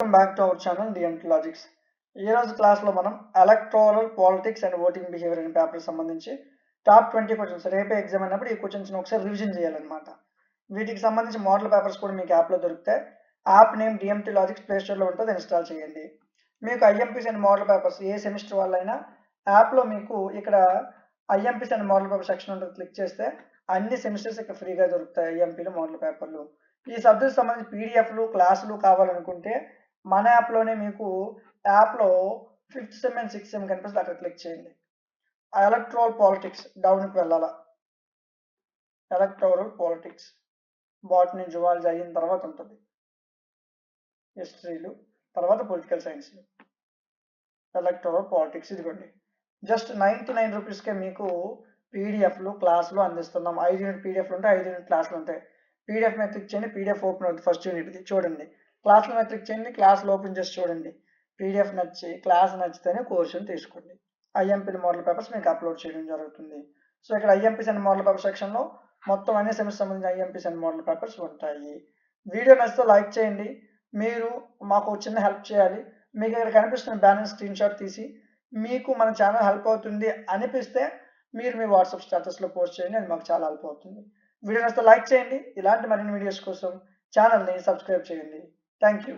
Welcome back to our channel DMT logics. ఈ రోజు క్లాస్లో మనం electoral politics and voting behaviour అనే పేపర్ సంబంధించి టాప్ 20 క్వశ్చన్స్ రేపే ఎగ్జామ్ అయినప్పుడు ఈ క్వశ్చన్స్ ఒకసారి రివిజన్ చేయాలన్నమాట. వీటికి సంబంధించి మోడల్ పేపర్స్ కూడా మీకు యాప్లో దొరుకుతాయి. App name DMT logics play స్టోర్లో ఉంటుంది, ఇన్స్టాల్ చేయండి. మీకు ఐఎంపీస్ అండ్ మోడల్ పేపర్స్ ఏ సెమిస్టర్ వాళ్ళైనా యాప్లో మీకు ఇక్కడ IMPs and model paper section ఉంటుంది, క్లిక్ చేస్తే అన్ని సెమిస్టర్స్ ఇక్కడ ఫ్రీగా దొరుకుతాయి. ఐఎంపీలు మోడల్ పేపర్లు ఈ సబ్జెక్ట్ సంబంధించి పీడిఎఫ్లు క్లాసులు కావాలనుకుంటే మన యాప్లోనే మీకు యాప్లో 5th sem and 6th sem కనిపిస్తుంది, అక్కడ క్లిక్ చేయండి. ఎలక్ట్రల్ పాలిటిక్స్ డౌన్కి వెళ్ళాలా. ఎలక్టోరల్ పాలిటిక్స్ బాటనీ జువాలజీ అయిన తర్వాత ఉంటుంది, హిస్టరీలు తర్వాత పొలిటికల్ సైన్స్. ఎలక్టోరల్ పాలిటిక్స్ ఇదిగోండి, జస్ట్ 99 రూపీస్కే మీకు పీడిఎఫ్లు క్లాసులు అందిస్తున్నాం. 5 యూనిట్ పీడిఎఫ్లు ఉంటాయి, 5 యూనిట్ క్లాసులు ఉంటాయి. పీడిఎఫ్ మీద క్లిక్ చేయండి, పీడిఎఫ్ ఓపెన్ అవుతుంది. ఫస్ట్ యూనిట్ది చూడండి. క్లాసుల మీద క్లిక్ చేయండి, క్లాసులు ఓపెన్ చేసి చూడండి. పీడిఎఫ్ నచ్చి క్లాస్ నచ్చితేనే కోర్సును తీసుకోండి. ఐఎంపీ మోడల్ పేపర్స్ మీకు అప్లోడ్ చేయడం జరుగుతుంది. సో ఇక్కడ ఐఎంపీస్ అండ్ మోడల్ పేపర్ సెక్షన్లో మొత్తం అన్ని సెమిస్టర్ సంబంధించిన ఐఎంపీస్ అండ్ మోడల్ పేపర్స్ ఉంటాయి. వీడియో నచ్చితే లైక్ చేయండి. మీరు మాకు చిన్న హెల్ప్ చేయాలి. మీకు ఇక్కడ కనిపిస్తున్న బ్యానర్ స్క్రీన్ షాట్ తీసి మీకు మన ఛానల్ హెల్ప్ అవుతుంది అనిపిస్తే మీరు మీ వాట్సాప్ స్టేటస్లో పోస్ట్ చేయండి, అది మాకు చాలా హెల్ప్ అవుతుంది. వీడియో నచ్చితే లైక్ చేయండి. ఇలాంటి మరిన్ని వీడియోస్ కోసం ఛానల్ని సబ్స్క్రైబ్ చేయండి. Thank you.